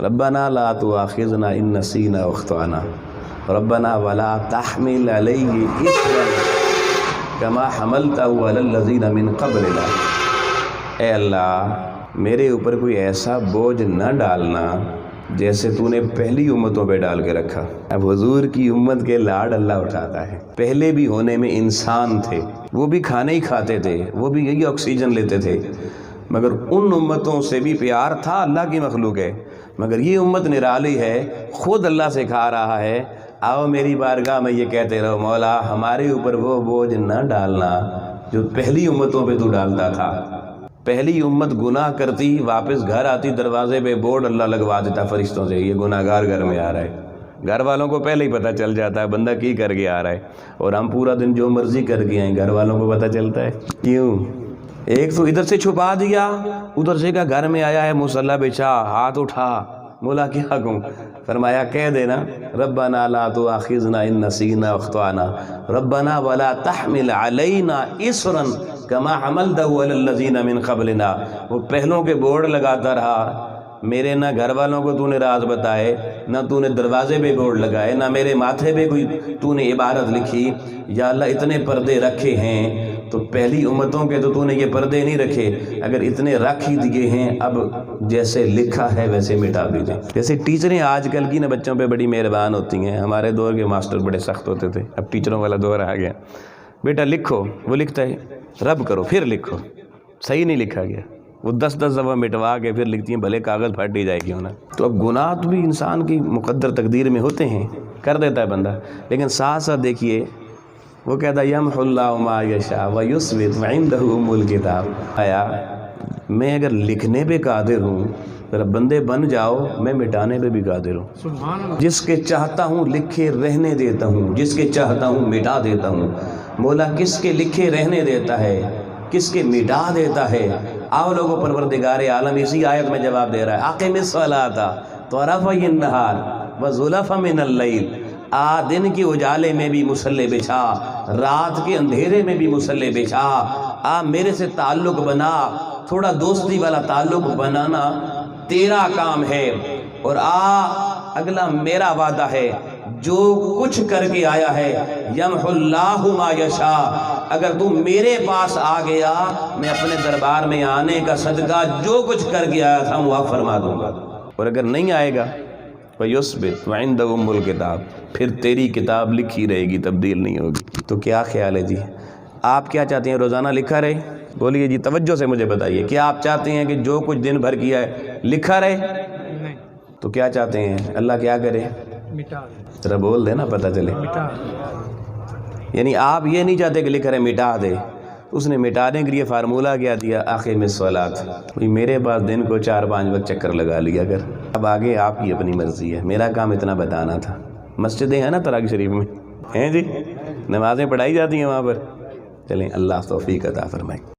ربنا لا تؤاخذنا ان نسینا واخطأنا ربنا ولا تحمل علیہ اصرا کما حملته علی الذین من قبلنا۔ اے اللہ میرے اوپر کوئی ایسا بوجھ نہ ڈالنا جیسے تو نے پہلی امتوں پہ ڈال کے رکھا۔ اب حضور کی امت کے لاڈ اللہ اٹھاتا ہے۔ پہلے بھی ہونے میں انسان تھے، وہ بھی کھانے ہی کھاتے تھے، وہ بھی یہی آکسیجن لیتے تھے، مگر ان امتوں سے بھی پیار تھا، اللہ کی مخلوق ہے، مگر یہ امت نرالی ہے، خود اللہ سے کھا رہا ہے۔ آؤ میری بارگاہ میں یہ کہتے رہو مولا ہمارے اوپر وہ بوجھ نہ ڈالنا جو پہلی امتوں پہ تو ڈالتا تھا۔ پہلی امت گناہ کرتی، واپس گھر آتی، دروازے پہ بورڈ اللہ لگوا دیتا فرشتوں سے، یہ گناہ گار گھر میں آ رہا ہے۔ گھر والوں کو پہلے ہی پتہ چل جاتا ہے بندہ کی کر کے آ رہا ہے، اور ہم پورا دن جو مرضی کر کے آئیں، گھر والوں کو پتہ چلتا ہے کیوں؟ ایک تو ادھر سے چھپا دیا، ادھر سے کہا گھر میں آیا ہے مصلی بچھا، ہاتھ اٹھا، مولا کیا کہوں؟ فرمایا کہہ دینا ربنا لا تؤاخذنا ان نسینا واخطأنا ربنا ولا تحمل علینا اصرا کما حملته علی الذین من قبلنا۔ وہ پہلوں کے بورڈ لگاتا رہا، میرے نہ گھر والوں کو تو نے راز بتائے، نہ تو نے دروازے پہ بورڈ لگائے، نہ میرے ماتھے پہ کوئی تو نے عبارت لکھی۔ یا اللہ اتنے پردے رکھے ہیں تو پہلی امتوں کے تو نے یہ پردے نہیں رکھے، اگر اتنے رکھ ہی دیے ہیں اب جیسے لکھا ہے ویسے مٹا دیجئے۔ جیسے ٹیچریں آج کل کی نا بچوں پہ بڑی مہربان ہوتی ہیں، ہمارے دور کے ماسٹر بڑے سخت ہوتے تھے، اب ٹیچروں والا دور آ گیا، بیٹا لکھو، وہ لکھتا ہے رب کرو پھر لکھو، صحیح نہیں لکھا گیا، وہ 10 دفعہ مٹوا کے پھر لکھتی ہیں، بھلے کاغذ پھٹ ہی جائے گی ہونا۔ تو اب گناہ تو بھی انسان کی مقدر تقدیر میں ہوتے ہیں، کر دیتا ہے بندہ، لیکن ساتھ ساتھ دیکھیے وہ کہتا ہے یمحو اللہ ما یشاء ویثبت وعندہ ام الکتاب۔ آیا میں اگر لکھنے پہ قادر ہوں، ذرا بندے بن جاؤ، میں مٹانے پہ بھی قادر ہوں۔ جس کے چاہتا ہوں لکھے رہنے دیتا ہوں، جس کے چاہتا ہوں مٹا دیتا ہوں۔ مولا کس کے لکھے رہنے دیتا ہے، کس کے مٹا دیتا ہے؟ آؤ لوگوں، پروردگار عالم اسی آیت میں جواب دے رہا ہے اقم الصلاۃ طرفی النہار وزلفا من اللیل۔ دن کے اجالے میں بھی مصلی بچھا، رات کے اندھیرے میں بھی مصلی بچھا۔ میرے سے تعلق بنا، تھوڑا دوستی والا تعلق بنانا تیرا کام ہے، اور اگلا میرا وعدہ ہے جو کچھ کر کے آیا ہے یمحو اللہ ما یشاء۔ اگر تو میرے پاس آ گیا، میں اپنے دربار میں آنے کا صدقہ جو کچھ کر کے آیا تھا معاف فرما دوں گا، اور اگر نہیں آئے گا وَيُثْبِتْ وَعِنْدَهُ أُمُّ الْكِتَابِ، پھر تیری کتاب لکھی رہے گی، تبدیل نہیں ہوگی۔ تو کیا خیال ہے جی؟ آپ کیا چاہتے ہیں روزانہ لکھا رہے؟ بولیے جی، توجہ سے مجھے بتائیے، کیا آپ چاہتے ہیں کہ جو کچھ دن بھر کیا ہے لکھا رہے؟ تو کیا چاہتے ہیں اللہ کیا کرے؟ مٹا دے۔ ذرا بول دے نا پتہ چلے۔ یعنی آپ یہ نہیں چاہتے کہ لکھا رہے مٹا دے، اس نے مٹانے کے لیے فارمولہ کیا دیا اقم الصلاۃ۔ میرے پاس دن کو 4-5 وقت چکر لگا لیا کر، اب آگے آپ کی اپنی مرضی ہے، میرا کام اتنا بتانا تھا۔ مسجدیں ہیں نا تراغ شریف میں، ہیں جی، نمازیں پڑھائی جاتی ہیں وہاں پر، چلیں اللہ توفیق عطا فرمائے۔